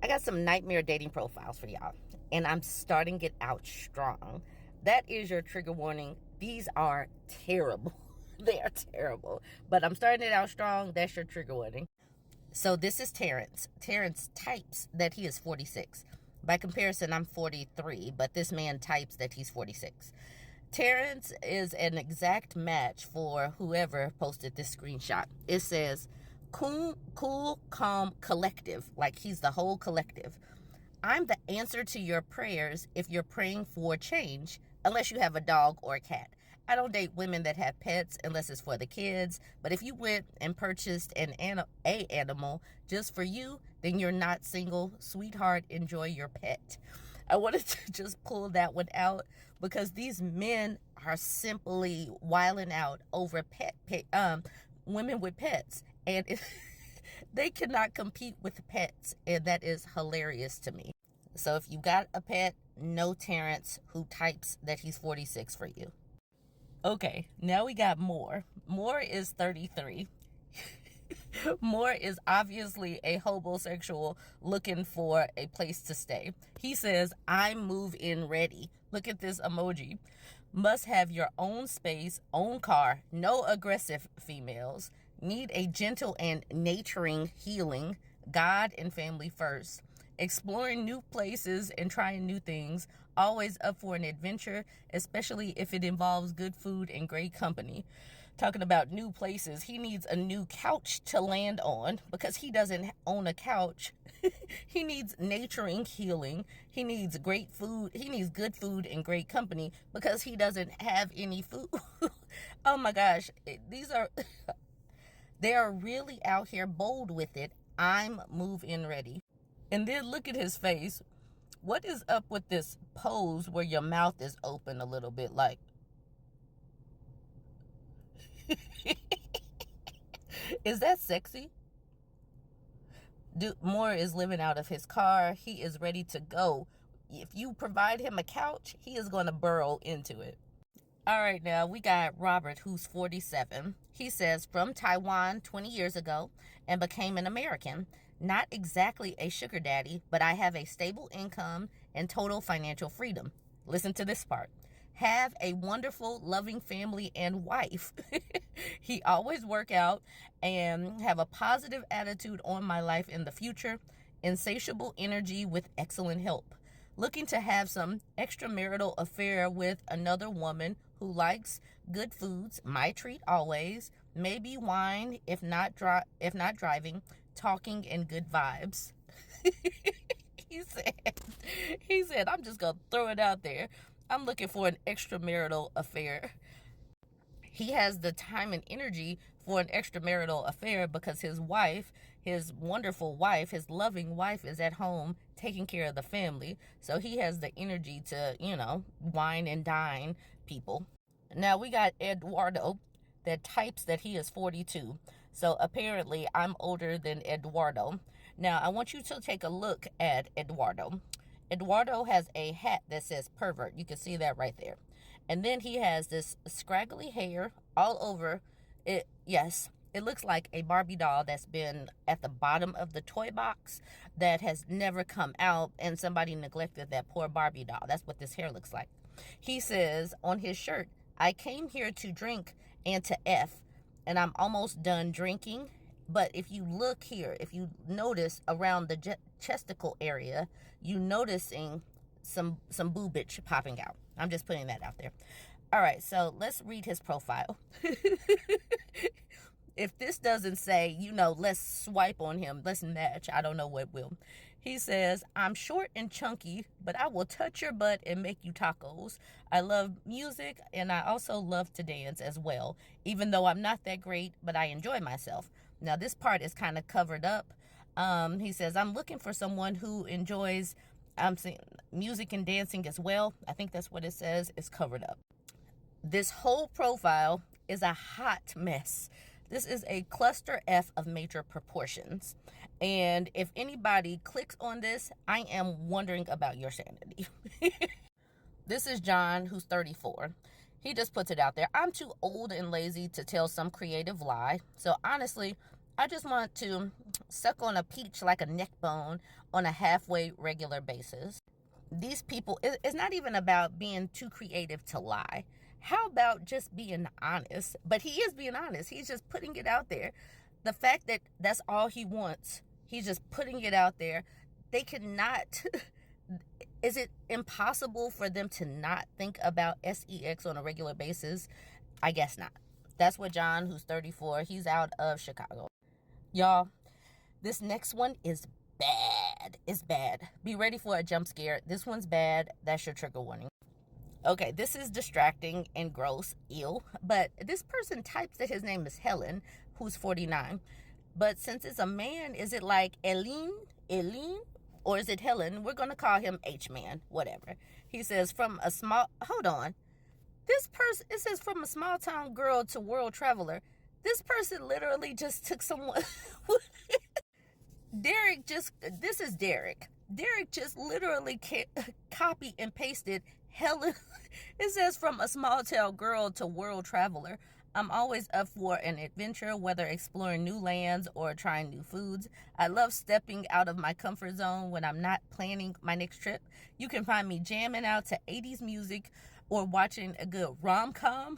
got some nightmare dating profiles for y'all, and I'm starting it out strong. That is your trigger warning. These are terrible. They are terrible. But I'm starting it out strong. That's your trigger warning. So this is Terrence. Terrence types that he is 46. By comparison, I'm 43, but this man types that he's 46. Terrence is an exact match for whoever posted this screenshot. It says, cool, calm, collective. Like he's the whole collective. I'm the answer to your prayers if you're praying for change, unless you have a dog or a cat. I don't date women that have pets unless it's for the kids. But if you went and purchased an animal just for you, then you're not single. Sweetheart, enjoy your pet. I wanted to just pull that one out because these men are simply wilding out over women with pets. And they cannot compete with pets. And that is hilarious to me. So if you got a pet, no Terrence who types that he's 46 for you. Okay, now we got Moore. Moore is 33. Moore is obviously a homosexual looking for a place to stay. He says, I'm move-in ready. Look at this emoji. Must have your own space, own car, no aggressive females. Need a gentle and nurturing healing. God and family first. Exploring new places and trying new things. Always up for an adventure, especially if it involves good food and great company. Talking about new places, he needs a new couch to land on because he doesn't own a couch. He needs nurturing healing. He needs great food. He needs good food and great company because he doesn't have any food. Oh my gosh. They are really out here bold with it. I'm move-in ready. And then look at his face. What is up with this pose where your mouth is open a little bit like? Is that sexy? Moore is living out of his car. He is ready to go. If you provide him a couch, he is going to burrow into it. All right, now we got Robert, who's 47. He says, from Taiwan 20 years ago and became an American. Not exactly a sugar daddy, but I have a stable income and total financial freedom. Listen to this part. Have a wonderful, loving family and wife. He always work out and have a positive attitude on my life in the future. Insatiable energy with excellent help. Looking to have some extramarital affair with another woman who likes good foods, my treat always, maybe wine if not driving, talking and good vibes. He said, I'm just going to throw it out there. I'm looking for an extramarital affair. He has the time and energy for an extramarital affair because his wife, his wonderful wife, his loving wife is at home taking care of the family. So he has the energy to, wine and dine people. Now we got Eduardo that types that he is 42. So apparently I'm older than Eduardo. Now I want you to take a look at Eduardo. Eduardo has a hat that says pervert. You can see that right there. And then he has this scraggly hair all over it. Yes, it looks like a Barbie doll that's been at the bottom of the toy box that has never come out, and somebody neglected that poor Barbie doll. That's what this hair looks like. He says on his shirt, I came here to drink and to F, and I'm almost done drinking. But if you look here, if you notice around the chesticle area, you noticing some boobage popping out. I'm just putting that out there. All right, so let's read his profile. If this doesn't say, let's swipe on him, let's match, I don't know what will. He says, I'm short and chunky, but I will touch your butt and make you tacos. I love music, and I also love to dance as well, even though I'm not that great, but I enjoy myself. Now, this part is kind of covered up. He says, I'm looking for someone who enjoys music and dancing as well. I think that's what it says. It's covered up. This whole profile is a hot mess. This is a cluster F of major proportions. And if anybody clicks on this, I am wondering about your sanity. This is John, who's 34. He just puts it out there. I'm too old and lazy to tell some creative lie. So honestly, I just want to suck on a peach like a neck bone on a halfway regular basis. These people, it's not even about being too creative to lie. How about just being honest? But he is being honest. He's just putting it out there. The fact that that's all he wants, he's just putting it out there. They cannot, is it impossible for them to not think about sex on a regular basis? I guess not. That's what John, who's 34, he's out of Chicago. Y'all, this next one is bad. It's bad. Be ready for a jump scare. This one's bad. That's your trigger warning. Okay, this is distracting and gross, ew. But this person types that his name is Helen, who's 49. But since it's a man, is it like Eileen? Or is it Helen? We're going to call him H-Man, whatever. He says, from a small... Hold on. This person, it says from a small town girl to world traveler. This person literally just took someone... This is Derek. Derek just literally copy and pasted Helen. It says from a small town girl to world traveler. I'm always up for an adventure, whether exploring new lands or trying new foods. I love stepping out of my comfort zone when I'm not planning my next trip. You can find me jamming out to 80s music or watching a good rom-com.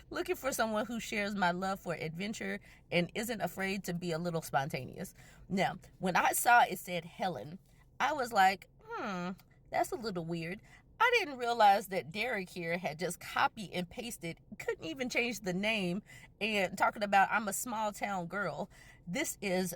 Looking for someone who shares my love for adventure and isn't afraid to be a little spontaneous. Now, when I saw it said Helen, I was like, that's a little weird. I didn't realize that Derek here had just copied and pasted, couldn't even change the name, and talking about I'm a small town girl. This is...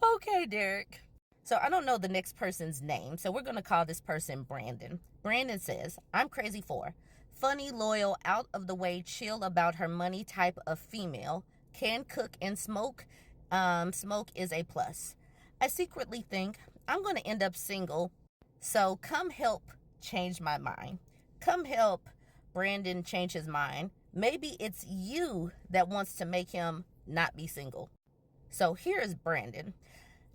Okay, Derek. So I don't know the next person's name, so we're going to call this person Brandon. Brandon says, I'm crazy for funny, loyal, out of the way, chill about her money type of female, can cook and smoke. Smoke is a plus. I secretly think I'm going to end up single, so come help change my mind. Come help Brandon change his mind. Maybe it's you that wants to make him not be single. So here's Brandon.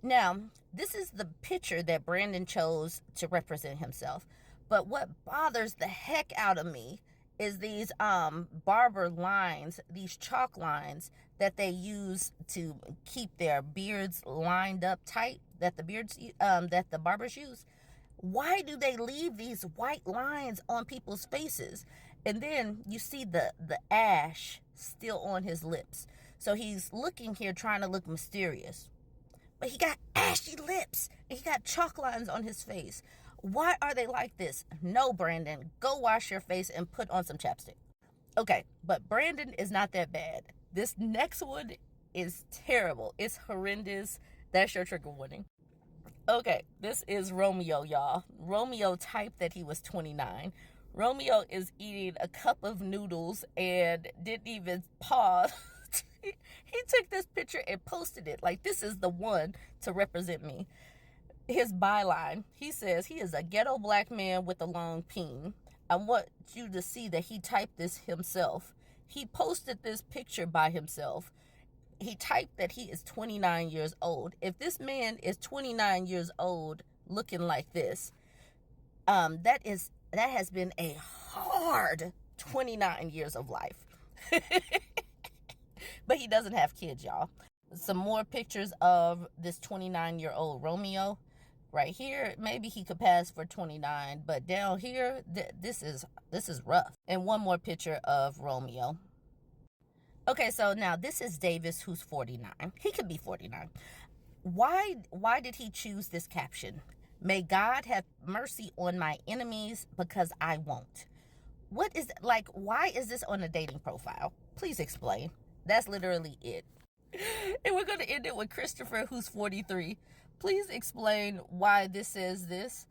Now, this is the picture that Brandon chose to represent himself. But what bothers the heck out of me is these barber lines, these chalk lines that they use to keep their beards lined up tight, that the barbers use. Why do they leave these white lines on people's faces? And then you see the ash still on his lips. So he's looking here trying to look mysterious. But he got ashy lips and he got chalk lines on his face. Why are they like this? No, Brandon, go wash your face and put on some chapstick. Okay, but Brandon is not that bad. This next one is terrible. It's horrendous. That's your trigger warning. Okay, this is Romeo, y'all. Romeo typed that he was 29. Romeo is eating a cup of noodles and didn't even pause. He took this picture and posted it like this is the one to represent me. His byline, he says he is a ghetto black man with a long peen. I want you to see that he typed this himself. He posted this picture by himself. He typed that he is 29 years old. If this man is 29 years old looking like this, that has been a hard 29 years of life. But he doesn't have kids, y'all. Some more pictures of this 29-year-old Romeo. Right here, maybe he could pass for 29, but down here, this is rough. And one more picture of Romeo. Okay, so now this is Davis, who's 49. He could be 49. Why did he choose this caption? May God have mercy on my enemies because I won't. What is, like, why is this on a dating profile? Please explain. That's literally it. And we're going to end it with Christopher, who's 43. Please explain why this says this.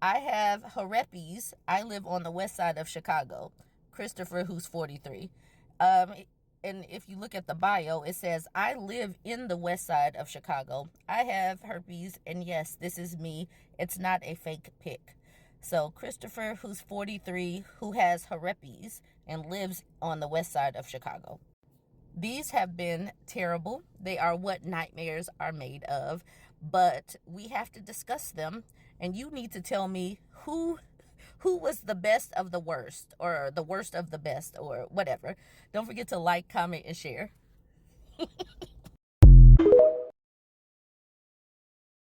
I have herpes. I live on the west side of Chicago. Christopher, who's 43. And if you look at the bio, it says, I live in the west side of Chicago. I have herpes, and yes, this is me. It's not a fake pic. So Christopher, who's 43, who has herpes and lives on the west side of Chicago. These have been terrible. They are what nightmares are made of, but we have to discuss them, and you need to tell me who Who was the best of the worst, or the worst of the best, or whatever. Don't forget to like, comment, and share.